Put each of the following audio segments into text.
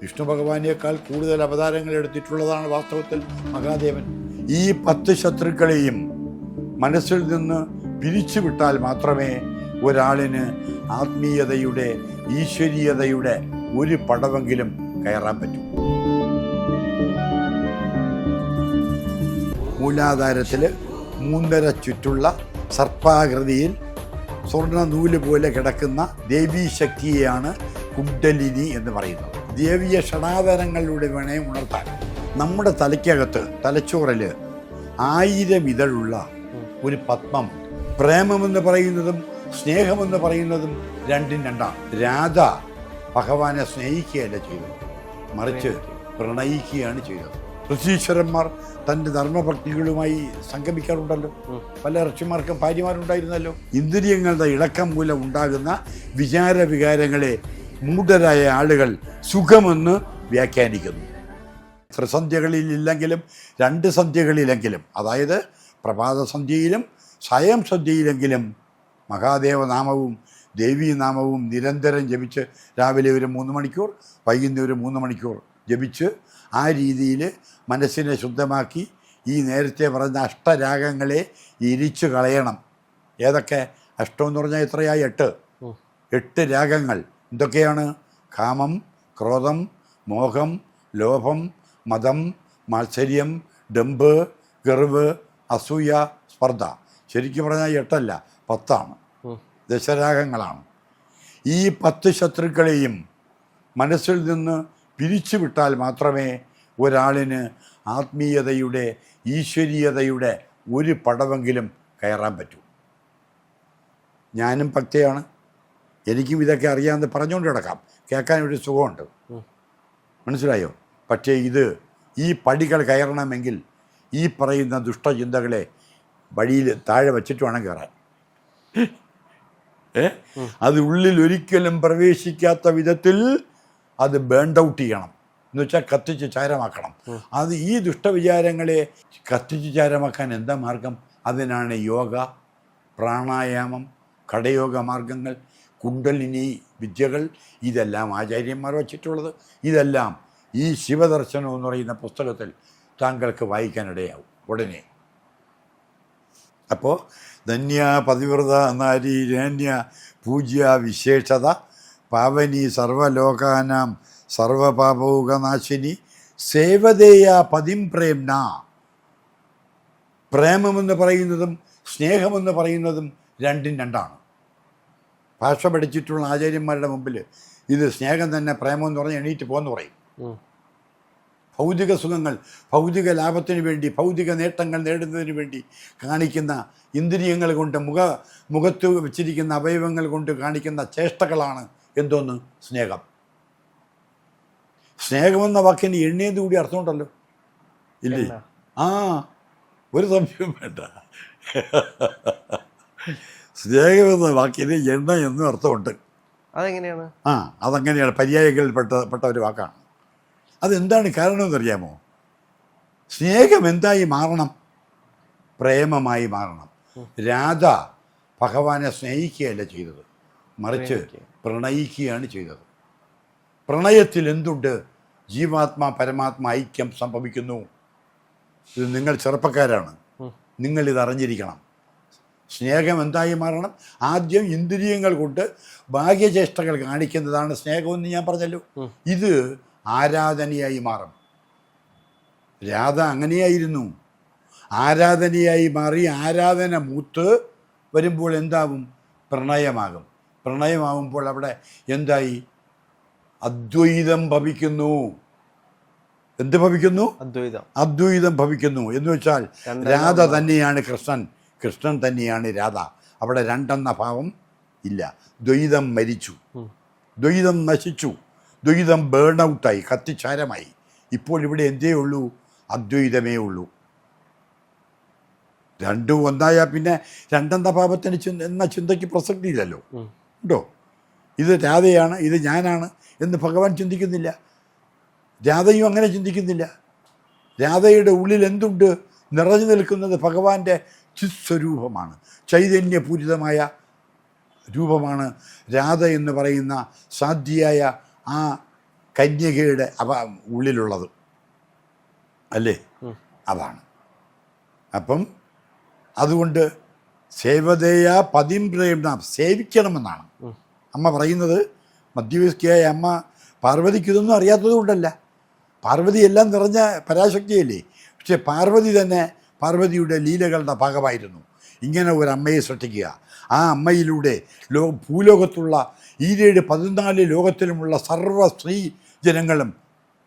വിഷ്ണു ഭഗവാനേക്കാൾ കൂടുതൽ അവതാരങ്ങൾ എടുത്തിട്ടുള്ളതാണ് വാസ്തവത്തിൽ മഹാദേവൻ. ഈ 10 ശത്രുക്കളെയും മനസ്സിൽ നിന്ന് പിരിച്ചുവിട്ടാൽ മാത്രമേ ഒരാളിന് ആത്മീയതയുടെ ഈശ്വരീയതയുടെ ഒരു പടവെങ്കിലും കയറാൻ പറ്റൂ. മൂലാധാരത്തിൽ 3.5 ചുറ്റുള്ള സർപ്പാകൃതിയിൽ സ്വർണ്ണ നൂല് പോലെ കിടക്കുന്ന ദേവീശക്തിയെയാണ് കുണ്ടലിനി എന്ന് പറയുന്നത്. ദേവീയ ഷടാധരങ്ങളിലൂടെ വേണേ ഉണർത്താൻ. നമ്മുടെ തലയ്ക്കകത്ത് തലച്ചോറിൽ 1000 ഇതളുള്ള ഒരു പത്മം. പ്രേമമെന്ന് പറയുന്നതും സ്നേഹമെന്ന് പറയുന്നതും രണ്ടും രണ്ടാണ്. രാധ ഭഗവാനെ സ്നേഹിക്കുകയല്ല ചെയ്തത്, മറിച്ച് പ്രണയിക്കുകയാണ് ചെയ്തത്. ഋഷീശ്വരന്മാർ തൻ്റെ ധർമ്മഭക്തികളുമായി സംഗമിക്കാറുണ്ടല്ലോ. പല ഋഷിമാർക്കും ഭാര്യമാരുണ്ടായിരുന്നല്ലോ. ഇന്ദ്രിയങ്ങളുടെ ഇളക്കം മൂലം ഉണ്ടാകുന്ന വിചാര വികാരങ്ങളെ മൂഢരായ ആളുകൾ സുഖമെന്ന് വ്യാഖ്യാനിക്കുന്നു. ത്രിസന്ധ്യകളിലെങ്കിലും 2 സന്ധ്യകളിലെങ്കിലും, അതായത് പ്രഭാതസന്ധ്യയിലും സ്വയം സന്ധ്യയിലെങ്കിലും മഹാദേവനാമവും ദേവീനാമവും നിരന്തരം ജപിച്ച് രാവിലെ ഒരു 3 മണിക്കൂർ, വൈകുന്നേരം ഒരു 3 മണിക്കൂർ ജപിച്ച് ആ രീതിയിൽ മനസ്സിനെ ശുദ്ധമാക്കി ഈ നേരത്തെ പറഞ്ഞ അഷ്ടരാഗങ്ങളെ ഇരിച്ചു കളയണം. ഏതൊക്കെ? അഷ്ടമെന്ന് പറഞ്ഞാൽ എത്രയായി? 8 രാഗങ്ങൾ. എന്തൊക്കെയാണ്? കാമം, ക്രോധം, മോഹം, ലോഭം, മതം, മാത്സര്യം, ഡംബ്, ഗർവ്, അസൂയ, സ്പർദ്ധ. ശരിക്കും പറഞ്ഞാൽ 8 അല്ല, 10 ആണ്. ദശരാഗങ്ങളാണ്. ഈ 10 ശത്രുക്കളെയും മനസ്സിൽ നിന്ന് പിരിച്ചുവിട്ടാൽ മാത്രമേ ഒരാളിന് ആത്മീയതയുടെ ഈശ്വരീയതയുടെ ഒരു പടവെങ്കിലും കയറാൻ പറ്റൂ. ഞാനും ഭക്തയാണ്, എനിക്കും ഇതൊക്കെ അറിയാമെന്ന് പറഞ്ഞുകൊണ്ട് കിടക്കാം, കേൾക്കാൻ ഒരു സുഖമുണ്ട്, മനസ്സിലായോ? പക്ഷേ ഈ പടികൾ കയറണമെങ്കിൽ ഈ പറയുന്ന ദുഷ്ടചിന്തകളെ വഴിയിൽ താഴെ വെച്ചിട്ട് വേണം കയറാൻ. അത് ഉള്ളിൽ ഒരിക്കലും പ്രവേശിക്കാത്ത വിധത്തിൽ അത് ബേൺഡ് ഔട്ട് ചെയ്യണം, എന്ന് വെച്ചാൽ കത്തിച്ച് ചാരമാക്കണം. ഈ ദുഷ്ടവിചാരങ്ങളെ കത്തിച്ച് ചാരമാക്കാൻ എന്താ മാർഗം? അതിനാണ് യോഗ, പ്രാണായാമം, കടയോഗ മാർഗങ്ങൾ, കുണ്ടലിനി വിദ്യകൾ. ഇതെല്ലാം ആചാര്യന്മാർ വച്ചിട്ടുള്ളത്. ഇതെല്ലാം ഈ ശിവദർശനം എന്ന് പറയുന്ന പുസ്തകത്തിൽ താങ്കൾക്ക് വായിക്കാനിടയാവും ഉടനെ. അപ്പോൾ ധന്യ പതിവ്രത നാരി രേണ്യ പൂജ്യ വിശേഷത പാവനി സർവലോകാനാം സർവപാപൗകനാശിനി സേവതേയ പതിം പ്രേംന. പ്രേമമെന്ന് പറയുന്നതും സ്നേഹമെന്ന് പറയുന്നതും രണ്ടും രണ്ടാണ്. ഭാഷ പഠിച്ചിട്ടുള്ള ആചാര്യന്മാരുടെ മുമ്പിൽ ഇത് സ്നേഹം തന്നെ പ്രേമമെന്ന് പറഞ്ഞ് എണീറ്റ് പോകുമെന്ന് പറയും. ഭൗതിക സുഖങ്ങൾ, ഭൗതിക ലാഭത്തിന് വേണ്ടി, ഭൗതിക നേട്ടങ്ങൾ നേടുന്നതിന് വേണ്ടി കാണിക്കുന്ന ഇന്ദ്രിയങ്ങൾ കൊണ്ട്, മുഖത്ത് വെച്ചിരിക്കുന്ന അവയവങ്ങൾ കൊണ്ട് കാണിക്കുന്ന ചേഷ്ടകളാണ് എന്തോന്ന്? സ്നേഹം. സ്നേഹമെന്ന വാക്കിന് എണ്ണേത് കൂടി അർത്ഥമുണ്ടല്ലോ, ഇല്ലേ? ഒരു സംശയവും വേണ്ട. സ്നേഹമെന്ന വാക്കിന് എണ്ണ എന്നും അർത്ഥമുണ്ട്. അതെങ്ങനെയാണ്? അതങ്ങനെയാണ്, പര്യായങ്ങളിൽപ്പെട്ട ഒരു വാക്കാണ്. അതെന്താണ് കാരണമെന്നറിയാമോ? സ്നേഹം എന്തായി മാറണം? പ്രേമമായി മാറണം. രാധ ഭഗവാനെ സ്നേഹിക്കുകയല്ല ചെയ്തത്, മറിച്ച് പ്രണയിക്കുകയാണ് ചെയ്തത്. പ്രണയത്തിൽ എന്തുണ്ട്? ജീവാത്മാ പരമാത്മ ഐക്യം സംഭവിക്കുന്നു. ഇത് നിങ്ങൾ ചെറുപ്പക്കാരാണ്, നിങ്ങളിത് അറിഞ്ഞിരിക്കണം. സ്നേഹം എന്തായി മാറണം? ആദ്യം ഇന്ദ്രിയങ്ങൾ കൊണ്ട് ഭാഗ്യചേഷ്ടകൾ കാണിക്കുന്നതാണ് സ്നേഹമെന്ന് ഞാൻ പറഞ്ഞല്ലോ. ഇത് ആരാധനയായി മാറും. രാധ അങ്ങനെയായിരുന്നു. ആരാധനയായി മാറി ആരാധന മൂത്ത് വരുമ്പോൾ എന്താവും? പ്രണയമാകും. പ്രണയമാകുമ്പോൾ അവിടെ എന്തായി? അദ്വൈതം ഭവിക്കുന്നു. എന്ത് ഭവിക്കുന്നു? അദ്വൈതം ഭവിക്കുന്നു. എന്ന് വെച്ചാൽ രാധ തന്നെയാണ് കൃഷ്ണൻ, കൃഷ്ണൻ തന്നെയാണ് രാധ. അവിടെ രണ്ടെന്ന ഭാവം ഇല്ല. ദ്വൈതം മരിച്ചു, ദ്വൈതം നശിച്ചു, ദ്വൈതം ബേൺ ഔട്ടായി, കത്തിച്ചാരമായി. ഇപ്പോൾ ഇവിടെ എന്തേ ഉള്ളൂ? അദ്വൈതമേ ഉള്ളൂ. രണ്ടും ഒന്നായാൽ പിന്നെ രണ്ടെന്ന ഭാവത്തിന് എന്ന ചിന്തയ്ക്ക് പ്രസക്തിയില്ലല്ലോ, ഉണ്ടോ? ഇത് രാധയാണ്, ഇത് ഞാനാണ് എന്ന് ഭഗവാൻ ചിന്തിക്കുന്നില്ല. രാധയും അങ്ങനെ ചിന്തിക്കുന്നില്ല. രാധയുടെ ഉള്ളിൽ എന്തുണ്ട്? നിറഞ്ഞു നിൽക്കുന്നത് ഭഗവാന്റെ ചിസ്വരൂപമാണ്, ചൈതന്യപൂരിതമായ രൂപമാണ് രാധ എന്ന് പറയുന്ന സാധ്യയായ ആ കന്യകയുടെ ഉള്ളിലുള്ളത് അല്ലേ? അതാണ്. അപ്പം അതുകൊണ്ട് സേവതേയ പതിം പ്രേംണ, സേവിക്കണമെന്നാണ് അമ്മ പറയുന്നത്. മധ്യവയസ്കയായ അമ്മ പാർവതിക്ക് ഇതൊന്നും അറിയാത്തത് കൊണ്ടല്ല. പാർവതി എല്ലാം നിറഞ്ഞ പരാശക്തിയല്ലേ. പക്ഷെ പാർവതി തന്നെ പാർവതിയുടെ ലീലകളുടെ ഭാഗമായിരുന്നു ഇങ്ങനെ ഒരു അമ്മയെ സൃഷ്ടിക്കുക. ആ അമ്മയിലൂടെ ഭൂലോകത്തുള്ള 14 ലോകത്തിലുമുള്ള സർവ്വ സ്ത്രീ ജനങ്ങളും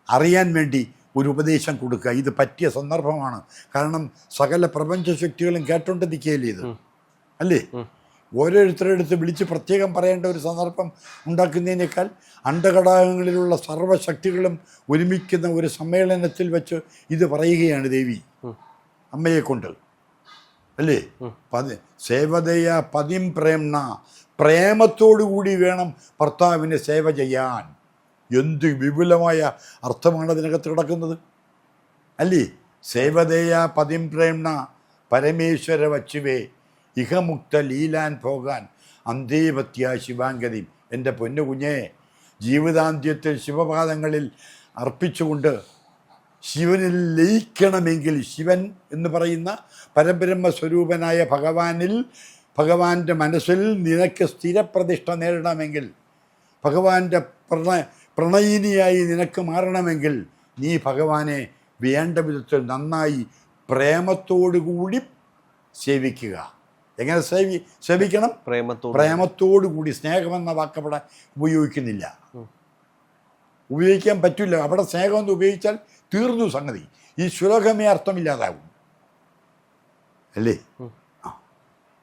അറിയാൻ വേണ്ടി ഒരു ഉപദേശം കൊടുക്കുക. ഇത് പറ്റിയ സന്ദർഭമാണ്. കാരണം സകല പ്രപഞ്ച ശക്തികളും കേട്ടോണ്ട് നിൽക്കുകയല്ലേ ഇത്, അല്ലേ? ഓരോരുത്തരെടുത്ത് വിളിച്ച് പ്രത്യേകം പറയേണ്ട ഒരു സന്ദർഭം ഉണ്ടാക്കുന്നതിനേക്കാൾ അണ്ടഘടകങ്ങളിലുള്ള സർവ്വശക്തികളും ഒരുമിക്കുന്ന ഒരു സമ്മേളനത്തിൽ വെച്ച് ഇത് പറയുകയാണ് ദേവി അമ്മയെക്കൊണ്ട്, അല്ലേ? സേവതയ പതിം പ്രേംണ, പ്രേമത്തോടു കൂടി വേണം ഭർത്താവിന് സേവ ചെയ്യാൻ. എന്ത് വിപുലമായ അർത്ഥമാണ് അതിനകത്ത് കിടക്കുന്നത്, അല്ലേ? സേവതയ പതിം പ്രേംണ പരമേശ്വര വച്ചുവേ ഇഹമുക്ത ലീലാൻ പോകാൻ അന്തേപത്യ ശിവാംഗതി. എൻ്റെ പൊന്നു കുഞ്ഞെ, ജീവിതാന്ത്യത്തിൽ ശിവപാദങ്ങളിൽ അർപ്പിച്ചുകൊണ്ട് ശിവനിൽ ലയിക്കണമെങ്കിൽ, ശിവൻ എന്ന് പറയുന്ന പരബ്രഹ്മ സ്വരൂപനായ ഭഗവാന്റെ മനസ്സിൽ നിനക്ക് സ്ഥിരപ്രതിഷ്ഠ നേടണമെങ്കിൽ, ഭഗവാന്റെ പ്രണയിനിയായി നിനക്ക് മാറണമെങ്കിൽ നീ ഭഗവാനെ വേണ്ട വിധത്തിൽ നന്നായി പ്രേമത്തോടുകൂടി സേവിക്കുക. എങ്ങനെ സേവിക്കണം? പ്രേമത്തോടുകൂടി. സ്നേഹമെന്ന വാക്കവിടെ ഉപയോഗിക്കുന്നില്ല, ഉപയോഗിക്കാൻ പറ്റില്ല. അവിടെ സ്നേഹമെന്ന് ഉപയോഗിച്ചാൽ തീർന്നു സംഗതി. ഈ ശ്ലോകമേ അർത്ഥമില്ലാതാവും, അല്ലേ?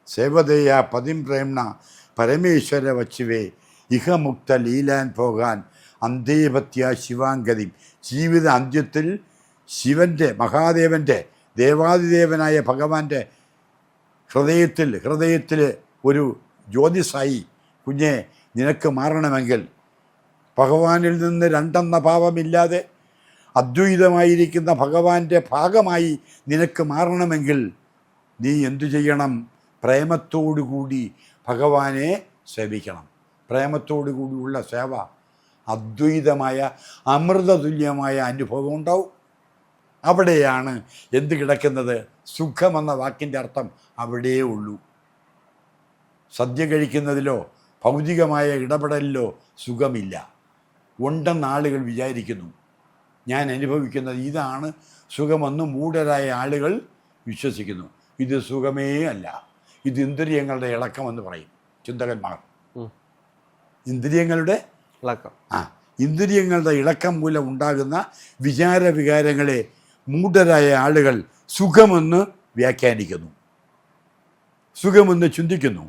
സേവതയ പതിം പ്രേംണ പരമേശ്വര വച്ചുവേ ഇഹമുക്ത ലീലാൻ പോകാൻ അന്തേപത്യ ശിവാംഗതി. ജീവിത അന്ത്യത്തിൽ ശിവൻ്റെ, മഹാദേവൻ്റെ, ദേവാദിദേവനായ ഭഗവാന്റെ ഹൃദയത്തിൽ ഒരു ജ്യോതിസായി കുഞ്ഞെ നിനക്ക് മാറണമെങ്കിൽ, ഭഗവാനിൽ നിന്ന് രണ്ടെന്ന ഭാവമില്ലാതെ അദ്വൈതമായിരിക്കുന്ന ഭഗവാന്റെ ഭാഗമായി നിനക്ക് മാറണമെങ്കിൽ നീ എന്തു ചെയ്യണം? പ്രേമത്തോടുകൂടി ഭഗവാനെ സേവിക്കണം. പ്രേമത്തോടുകൂടിയുള്ള സേവ അദ്വൈതമായ അമൃതതുല്യമായ അനുഭവം ഉണ്ടാവും. അവിടെയാണ് എന്ത് കിടക്കുന്നത്? സുഖമെന്ന വാക്കിൻ്റെ അർത്ഥം അവിടെയേ ഉള്ളൂ. സദ്യ കഴിക്കുന്നതിലോ ഭൗതികമായ ഇടപെടലിലോ സുഖമില്ല ഉണ്ടെന്ന് ആളുകൾ വിചാരിക്കുന്നു. ഞാൻ അനുഭവിക്കുന്നത് ഇതാണ് സുഖമെന്ന് മൂഢരായ ആളുകൾ വിശ്വസിക്കുന്നു. ഇത് സുഖമേ അല്ല, ഇത് ഇന്ദ്രിയങ്ങളുടെ ഇളക്കമെന്ന് പറയും ചിന്തകന്മാർ. ഇന്ദ്രിയങ്ങളുടെ ഇളക്കം. ഇന്ദ്രിയങ്ങളുടെ ഇളക്കം മൂലം ഉണ്ടാകുന്ന വികാരങ്ങളെ മൂഢരായ ആളുകൾ സുഖമെന്ന് വ്യാഖ്യാനിക്കുന്നു, സുഖമെന്ന് ചിന്തിക്കുന്നു.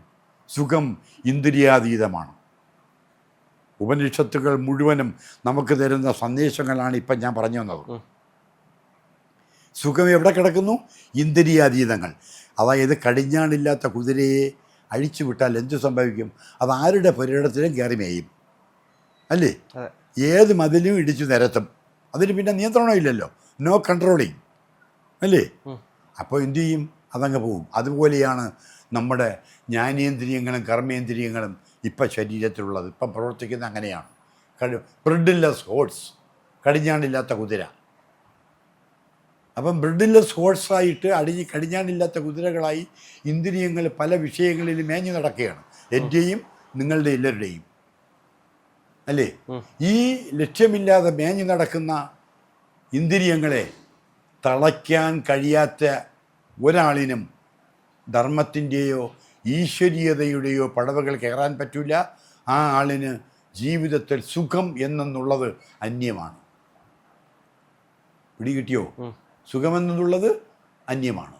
സുഖം ഇന്ദ്രിയാതീതമാണ്. ഉപനിഷത്തുകൾ മുഴുവനും നമുക്ക് തരുന്ന സന്ദേശങ്ങളാണ് ഇപ്പം ഞാൻ പറഞ്ഞു വന്നത്. സുഖം എവിടെ കിടക്കുന്നു? ഇന്ദ്രിയാതീതങ്ങൾ. അതായത് കടിഞ്ഞാണില്ലാത്ത കുതിരയെ അഴിച്ചു വിട്ടാൽ എന്ത് സംഭവിക്കും? അത് ആരുടെ പുരയിടത്തിലും കയറി മേയും, അല്ലേ? ഏത് മതിലും ഇടിച്ചു നിരത്തും. അതിന് പിന്നെ നിയന്ത്രണമില്ലല്ലോ, നോ കൺട്രോളിങ്, അല്ലേ? അപ്പോൾ എന്തു ചെയ്യും? അതങ്ങ് പോവും. അതുപോലെയാണ് നമ്മുടെ ജ്ഞാനേന്ദ്രിയങ്ങളും കർമ്മേന്ദ്രിയങ്ങളും ഇപ്പം ശരീരത്തിലുള്ളത്. ഇപ്പം പ്രവർത്തിക്കുന്ന അങ്ങനെയാണ്. ബ്രെഡിലെസ് ഹോഴ്സ്, കടിഞ്ഞാണില്ലാത്ത കുതിര. അപ്പം ബ്രെഡിലെസ് ഹോഴ്സായിട്ട് കടിഞ്ഞാണില്ലാത്ത കുതിരകളായി ഇന്ദ്രിയങ്ങൾ പല വിഷയങ്ങളിൽ മേഞ്ഞു നടക്കുകയാണ്, എൻ്റെയും നിങ്ങളുടെ എല്ലാവരുടെയും, അല്ലേ? ഈ ലക്ഷ്യമില്ലാതെ മേഞ്ഞു നടക്കുന്ന ഇന്ദ്രിയങ്ങളെ തളയ്ക്കാൻ കഴിയാത്ത ഒരാളിനും ധർമ്മത്തിൻ്റെയോ ഈശ്വരീയതയുടെയോ പടവുകൾ കയറാൻ പറ്റില്ല. ആ ആളിന് ജീവിതത്തിൽ സുഖം എന്നുള്ളത് അന്യമാണ്. പിടികിട്ടിയോ? സുഖമെന്നുള്ളത് അന്യമാണ്.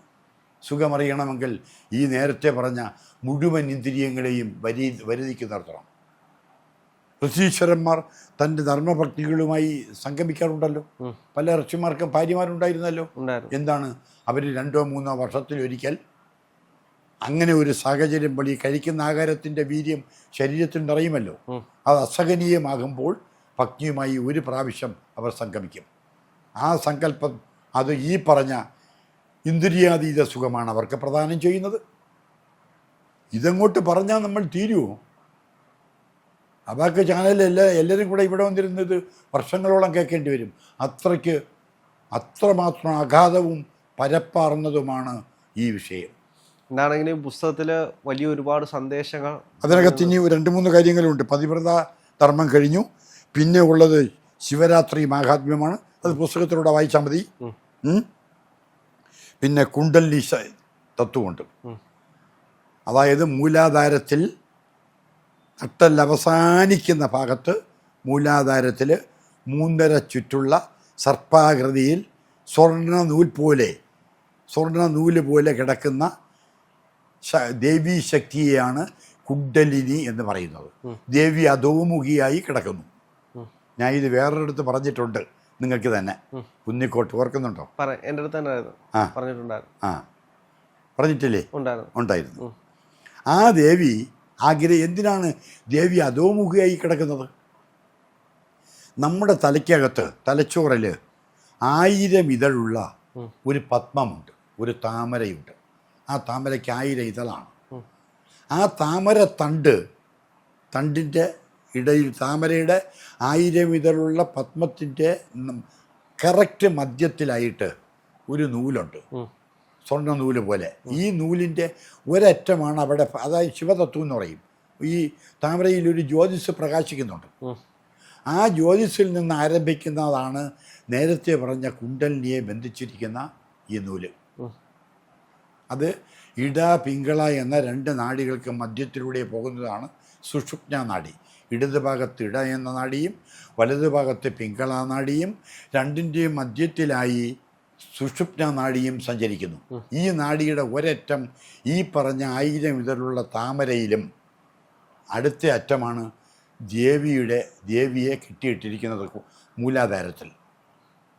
സുഖമറിയണമെങ്കിൽ ഈ നേരത്തെ പറഞ്ഞ മുഴുവൻ ഇന്ദ്രിയങ്ങളെയും വരുതിക്ക് നിർത്തണം. ഋഷീശ്വരന്മാർ തൻ്റെ ധർമ്മഭക്തികളുമായി സംഗമിക്കാറുണ്ടല്ലോ. പല ഋഷിമാർക്കും ഭാര്യമാരുണ്ടായിരുന്നല്ലോ. എന്താണ്? അവർ 2-3 വർഷത്തിലൊരിക്കൽ അങ്ങനെ ഒരു സാഹചര്യം വഴി കഴിക്കുന്ന ആഹാരത്തിൻ്റെ വീര്യം ശരീരത്തിൽ നിറയുമല്ലോ. അത് അസഹനീയമാകുമ്പോൾ ഭക്തിയുമായി ഒരു പ്രാവശ്യം അവർ സംഗമിക്കും. ആ സങ്കല്പം അത് ഈ പറഞ്ഞ ഇന്ദ്രിയാതീത സുഖമാണ് അവർക്ക് പ്രദാനം ചെയ്യുന്നത്. ഇതങ്ങോട്ട് പറഞ്ഞാൽ നമ്മൾ തീരുമോ? അബാക്ക് ചാനലിൽ എല്ലാവരും കൂടെ ഇവിടെ വന്നിരുന്നത് വർഷങ്ങളോളം കേൾക്കേണ്ടി വരും. അത്രമാത്രം അഗാധവും പരപ്പാർന്നതുമാണ് ഈ വിഷയം. എന്താണെങ്കിലും പുസ്തകത്തിൽ വലിയ ഒരുപാട് സന്ദേശങ്ങൾ, അതിനകത്ത് ഇനി 2-3 കാര്യങ്ങളുണ്ട്. പതിവ്രത ധർമ്മം കഴിഞ്ഞു, പിന്നെ ഉള്ളത് ശിവരാത്രി മാഹാത്മ്യമാണ്. അത് പുസ്തകത്തിലൂടെ വായിച്ചാൽ മതി. പിന്നെ കുണ്ടലിനി തത്വമുണ്ട്. അതായത് മൂലാധാരത്തിൽ തട്ടൽ അവസാനിക്കുന്ന ഭാഗത്ത് മൂലാധാരത്തിൽ 3.5 ചുറ്റുള്ള സർപ്പാകൃതിയിൽ സ്വർണ്ണ നൂല് പോലെ കിടക്കുന്ന ദേവീ ശക്തിയെയാണ് കുണ്ടലിനി എന്ന് പറയുന്നത്. ദേവി അധോമുഖിയായി കിടക്കുന്നു. ഞാൻ ഇത് വേറൊരിടത്ത് പറഞ്ഞിട്ടുണ്ട് നിങ്ങൾക്ക് തന്നെ. കുന്നിക്കോട്ട് ഓർക്കുന്നുണ്ടോ? എൻ്റെ അടുത്ത് തന്നെ പറഞ്ഞിട്ടില്ലേ? ഉണ്ടായിരുന്നു. ആ ദേവി എന്തിനാണ് ദേവി അധോമുഖിയായി കിടക്കുന്നത്? നമ്മുടെ തലയ്ക്കകത്ത് തലച്ചോറിൽ 1000 ഇതളുള്ള ഒരു പത്മമുണ്ട്, ഒരു താമരയുണ്ട്. ആ താമരയ്ക്ക് 1000 ഇതളാണ്. ആ തണ്ടിൻ്റെ ഇടയിൽ, താമരയുടെ 1000 ഇതളുള്ള പത്മത്തിൻ്റെ കറക്റ്റ് മധ്യത്തിലായിട്ട് ഒരു നൂലുണ്ട്, സ്വർണ്ണ നൂല് പോലെ. ഈ നൂലിൻ്റെ ഒരറ്റമാണ് അവിടെ, അതായത് ശിവതത്വം എന്ന് പറയും. ഈ താമരയിൽ ഒരു ജ്യോതിസ് പ്രകാശിക്കുന്നുണ്ട്. ആ ജ്യോതിസിൽ നിന്ന് ആരംഭിക്കുന്നതാണ് നേരത്തെ പറഞ്ഞ കുണ്ടലിനിയെ ബന്ധിച്ചിരിക്കുന്ന ഈ നൂല്. അത് ഇട പിങ്കള എന്ന 2 നാഡികൾക്ക് മധ്യത്തിലൂടെ പോകുന്നതാണ് സുഷുപ്ന നാഡി. ഇടത് ഭാഗത്ത് ഇട എന്ന നാഡിയും വലത് ഭാഗത്ത് പിങ്കള നാഡിയും, 2ൻ്റെയും മധ്യത്തിലായി സുഷുപ്ന നാഡിയും സഞ്ചരിക്കുന്നു. ഈ നാഡിയുടെ ഒരറ്റം ഈ പറഞ്ഞ 1000 ഇതളുള്ള താമരയിലും, അടുത്ത അറ്റമാണ് ദേവിയെ കെട്ടിയിട്ടിരിക്കുന്നത് മൂലാധാരത്തിൽ.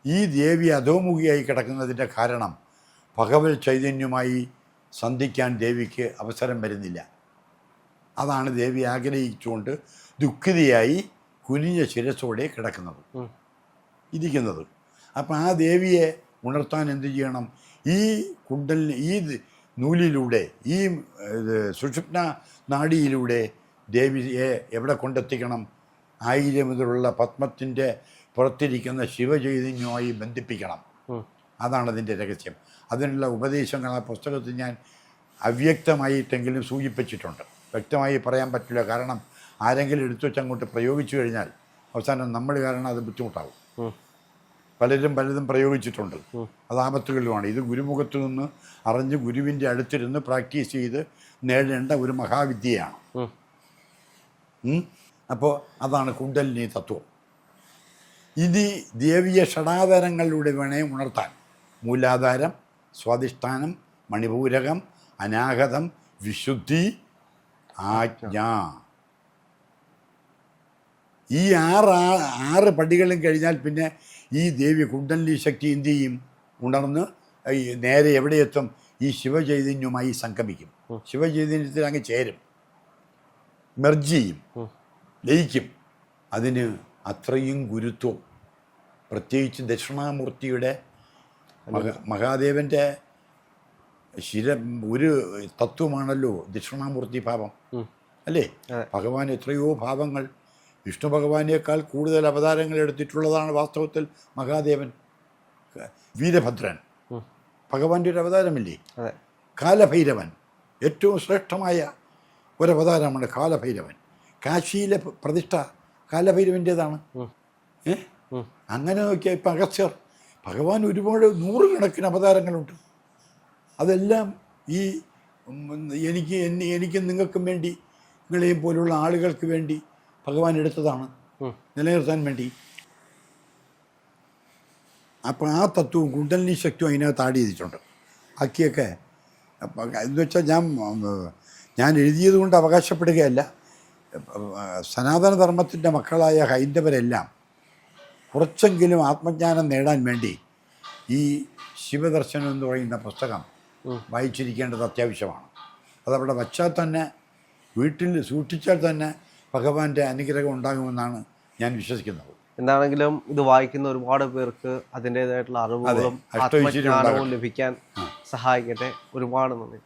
ഈ ദേവി അധോമുഖിയായി കിടക്കുന്നതിൻ്റെ കാരണം ഭഗവത് ചൈതന്യവുമായി സന്ധിക്കാൻ ദേവിക്ക് അവസരം വരുന്നില്ല. അതാണ് ദേവി ആഗ്രഹിച്ചുകൊണ്ട് ദുഃഖിതയായി കുനിഞ്ഞ ശിരസോടെ ഇരിക്കുന്നത്. അപ്പം ആ ദേവിയെ ഉണർത്താൻ എന്ത് ചെയ്യണം? ഈ നൂലിലൂടെ, ഈ സുഷുപ്ന നാഡിയിലൂടെ ദേവിയെ എവിടെ കൊണ്ടെത്തിക്കണം? 1000 ഇതളുള്ള പത്മത്തിൻ്റെ പുറത്തിരിക്കുന്ന ശിവചൈതന്യവുമായി ബന്ധിപ്പിക്കണം. അതാണ് അതിൻ്റെ രഹസ്യം. അതിനുള്ള ഉപദേശങ്ങൾ ആ പുസ്തകത്തിൽ ഞാൻ അവ്യക്തമായിട്ടെങ്കിലും സൂചിപ്പിച്ചിട്ടുണ്ട്. വ്യക്തമായി പറയാൻ പറ്റില്ല, കാരണം ആരെങ്കിലും എടുത്തു വെച്ച് അങ്ങോട്ട് പ്രയോഗിച്ചു കഴിഞ്ഞാൽ അവസാനം നമ്മൾ കാരണം അത് ബുദ്ധിമുട്ടാകും. പലതും പ്രയോഗിച്ചിട്ടുണ്ട്, അത് ആപത്തുകളുമാണ്. ഇത് ഗുരുമുഖത്തു നിന്ന് അറിഞ്ഞ് ഗുരുവിൻ്റെ അടുത്തിരുന്ന് പ്രാക്ടീസ് ചെയ്ത് നേടേണ്ട ഒരു മഹാവിദ്യയാണ്. അപ്പോൾ അതാണ് കുണ്ടലിനി തത്വം. ഇനി ദേവിയെ ഷടാധാരങ്ങളിലൂടെ വേണേ ഉണർത്താൻ. മൂലാധാരം, സ്വാധിഷ്ഠാനം, മണിപൂരകം, അനാഹതം, വിശുദ്ധി, ആജ്ഞ. ഈ 6 പടികളും കഴിഞ്ഞാൽ പിന്നെ ഈ ദേവി കുണ്ടലിനി ശക്തി എന്ത് ചെയ്യും? ഉണർന്ന് നേരെ എവിടെയെത്തും? ഈ ശിവചൈതന്യവുമായി സംഗമിക്കും. ശിവചൈതന്യത്തിൽ അങ്ങ് ചേരും, മെർജ് ചെയ്യും, ലയിക്കും. അതിന് അത്രയും ഗുരുത്വം. പ്രത്യേകിച്ച് ദക്ഷിണാമൂർത്തിയുടെ മഹാദേവൻ്റെ ഒരു തത്വമാണല്ലോ ദക്ഷിണാമൂർത്തി ഭാവം, അല്ലേ? ഭഗവാൻ എത്രയോ ഭാവങ്ങൾ, വിഷ്ണു ഭഗവാനേക്കാൾ കൂടുതൽ അവതാരങ്ങൾ എടുത്തിട്ടുള്ളതാണ് വാസ്തവത്തിൽ മഹാദേവൻ. വീരഭദ്രൻ ഭഗവാന്റെ ഒരു അവതാരമില്ലേ? കാലഭൈരവൻ ഏറ്റവും ശ്രേഷ്ഠമായ ഒരവതാരമാണ് കാലഭൈരവൻ. കാശിയിലെ പ്രതിഷ്ഠ കാലഭൈരവൻ്റേതാണ്. അങ്ങനെ നോക്കിയാൽ ഇപ്പം അഗസ്ത്യർ, ഭഗവാൻ ഒരുപാട് 100 കണക്കിന് അവതാരങ്ങളുണ്ട്. അതെല്ലാം ഈ എനിക്കും നിങ്ങൾക്കും വേണ്ടി, നിങ്ങളെയും പോലുള്ള ആളുകൾക്ക് വേണ്ടി ഭഗവാൻ എടുത്തതാണ്, നിലനിർത്താൻ വേണ്ടി. അപ്പം ആ തത്വവും കുണ്ടലിനി ശക്തിയും അതിനകത്ത് ആഡ് ചെയ്തിട്ടുണ്ട്. ബാക്കിയൊക്കെ എന്ന് വെച്ചാൽ ഞാൻ എഴുതിയത് കൊണ്ട് അവകാശപ്പെടുകയല്ല. സനാതനധർമ്മത്തിൻ്റെ മക്കളായ ഹൈന്ദവരെല്ലാം കുറച്ചെങ്കിലും ആത്മജ്ഞാനം നേടാൻ വേണ്ടി ഈ ശിവദർശനം എന്ന് പറയുന്ന പുസ്തകം വായിച്ചിരിക്കേണ്ടത് അത്യാവശ്യമാണ്. അതവിടെ വച്ചാൽ തന്നെ, വീട്ടിൽ സൂക്ഷിച്ചാൽ തന്നെ ഭഗവാന്റെ അനുഗ്രഹം ഉണ്ടാകുമെന്നാണ് ഞാൻ വിശ്വസിക്കുന്നത്. എന്താണെങ്കിലും ഇത് വായിക്കുന്ന ഒരുപാട് പേർക്ക് അതിൻ്റെതായിട്ടുള്ള അറിവുകളും ആത്മജ്ഞാനവും ലഭിക്കാൻ സഹായിക്കട്ടെ. ഒരുപാട് നന്ദി.